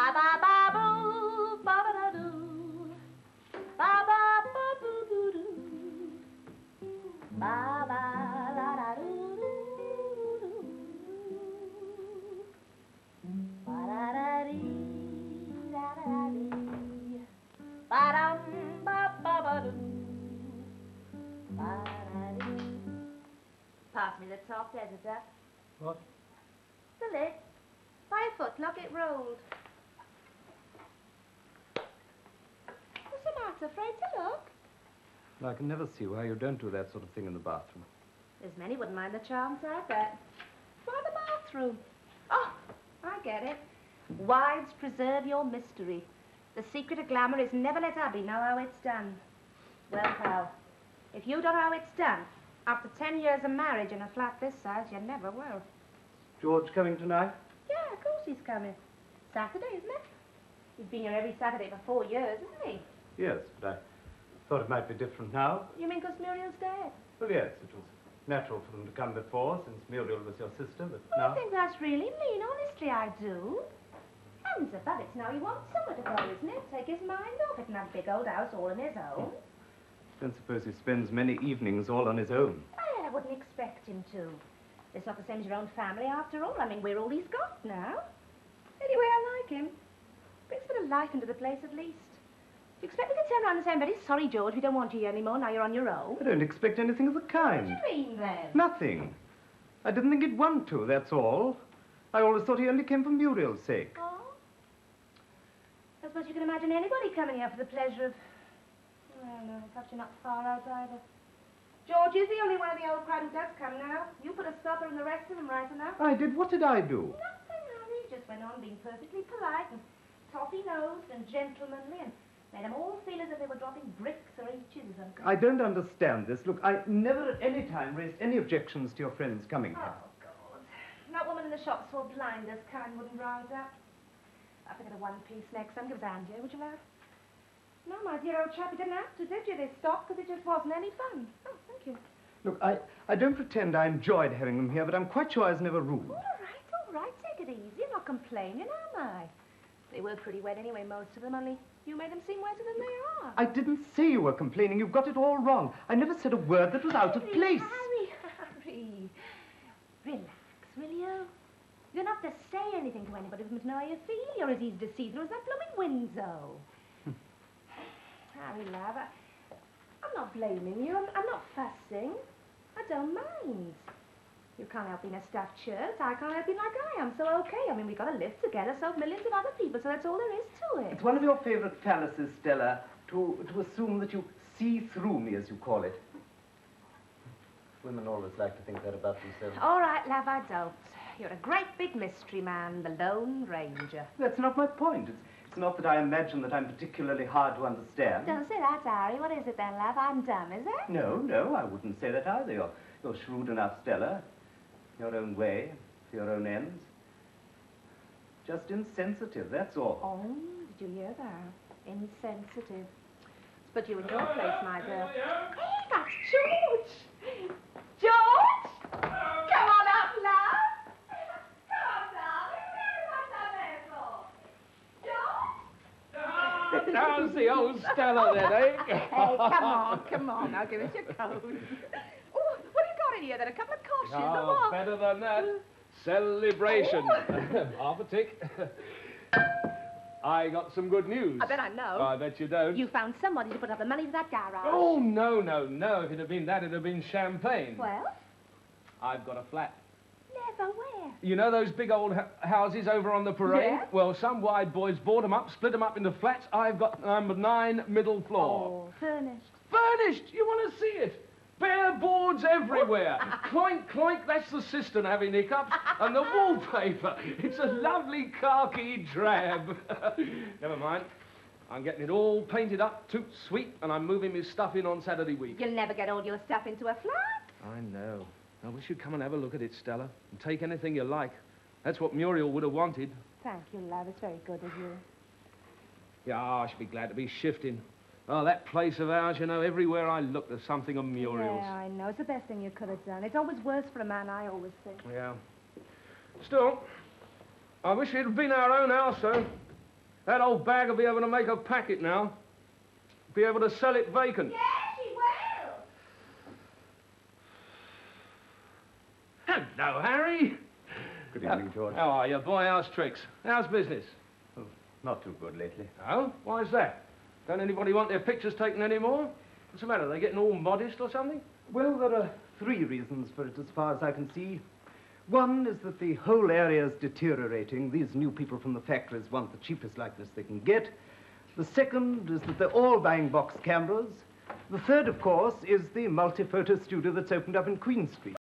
Ba-ba-ba-boo, ba-ba-da-doo. Ba-ba-ba-boo-boo-doo. Ba-ba-la-da-doo-doo-doo. Ba-da-da-dee-da-da-dee. Ba-dum-ba-ba-ba-doo. Ba-da-dee. Pass me the top, there's a duck. What? The lid. By a foot, look, it rolled. What's the matter? Afraid to look? I can never see why you don't do that sort of thing in the bathroom. There's many wouldn't mind the charms, I bet. Why the bathroom? Oh, I get it. Wives, preserve your mystery. The secret of glamour is never let hubby know how it's done. Well, pal, if you don't know how it's done, after 10 years of marriage in a flat this size, you never will. George coming tonight? Yeah, of course he's coming. Saturday, isn't it? He's been here every Saturday for 4 years, isn't he? Yes, but I thought it might be different now. You mean because Muriel's dead? Well, yes, it was natural for them to come before, since Muriel was your sister, but Oh, now... I think that's really mean. Honestly, I do. Heavens above, it's now he wants somewhere to go, isn't it? Take his mind off it and have a big old house all on his own. Don't suppose he spends many evenings all on his own. I wouldn't expect him to. It's not the same as your own family, after all. I mean, we're all he's got now. Anyway, I like him. Brings a bit of life into the place, at least. Do you expect me to turn around and say, I'm very sorry, George, we don't want you here anymore, now you're on your own? I don't expect anything of the kind. What do you mean, then? Nothing. I didn't think he'd want to, that's all. I always thought he only came for Muriel's sake. Oh? I suppose you can imagine anybody coming here for the pleasure of... Well, no, perhaps you're not far out either. George is the only one of the old crowd who does come now. You put a stopper and the rest of them right enough. I did? What did I do? Nothing, Harry. Just went on being perfectly polite and toffee-nosed and gentlemanly and made them all feel as if they were dropping bricks or H's or something. I don't understand this. Look, I never at any time raised any objections to your friends coming here. Oh, God. That woman in the shop swore blind as kind wouldn't rise up. I'll have to get a one-piece next time. Give us a hand, dear, would you, love? No, my dear old chap, you didn't have to, did you? They stopped because it just wasn't any fun. Oh, thank you. Look, I don't pretend I enjoyed having them here, but I'm quite sure I was never rude. All right. Take it easy. I'm not complaining, am I? They were pretty wet anyway, most of them, only you made them seem wetter than they are. I didn't say you were complaining. You've got it all wrong. I never said a word that was out of place. Harry. Relax, will you? You don't have to say anything to anybody for him to know how you feel. You're as easy to deceive as that blooming Windsor. Harry, love, I'm not blaming you. I'm not fussing. I don't mind. You can't help being a stuffed shirt. I can't help being like I am. So, okay. I mean, we've got to live together, so have millions of other people, so that's all there is to it. It's one of your favorite fallacies, Stella, to assume that you see through me, as you call it. Women always like to think that about themselves. All right, love, I don't. You're a great big mystery man, the Lone Ranger. That's not my point. It's not that I imagine that I'm particularly hard to understand. Don't say that, Harry. What is it then, love? I'm dumb, is it? No, I wouldn't say that either. You're shrewd enough, Stella. Your own way, for your own ends. Just insensitive, that's all. Oh, did you hear that? Insensitive. Let's put you in your place, my girl. Hey, that's George! George! Come on up, love! Come on, darling. What's up there for? George? How's the old Stella then, eh? Hey, come on. Now give us your coat. Oh, what have you got in here then? A couple of cautions or Oh, what? better than that. Celebration. Half a tick. I got some good news. I bet I know. I bet you don't. You found somebody to put up the money for that garage. Oh, no. If it had been that, it'd have been champagne. Well? I've got a flat. Never where? You know those big old houses over on the parade? Yeah. Well, some wide boys bought them up, split them up into flats. I've got number 9, middle floor. Oh, furnished. Furnished! You want to see it? Bare boards everywhere. Cloink, cloink, that's the cistern having hiccups. And the wallpaper, it's a lovely khaki drab. Never mind. I'm getting it all painted up, toot sweet, and I'm moving my stuff in on Saturday week. You'll never get all your stuff into a flat. I know. I wish you'd come and have a look at it, Stella, and take anything you like. That's what Muriel would have wanted. Thank you, love. It's very good of you. Yeah, I should be glad to be shifting. Oh, that place of ours, you know, everywhere I look, there's something of Muriel's. Yeah, I know. It's the best thing you could have done. It's always worse for a man, I always think. Yeah. Still, I wish it had been our own house, though. That old bag will be able to make a packet now. Be able to sell it vacant. Yes, she will. Hello, Harry. Good evening, George. How are you, boy? How's tricks? How's business? Oh, not too good lately. Oh? Why is that? Don't anybody want their pictures taken anymore? What's the matter? Are they getting all modest or something? Well, there are 3 reasons for it as far as I can see. One is that the whole area's deteriorating. These new people from the factories want the cheapest likeness they can get. The second is that they're all buying box cameras. The third, of course, is the multi-photo studio that's opened up in Queen Street.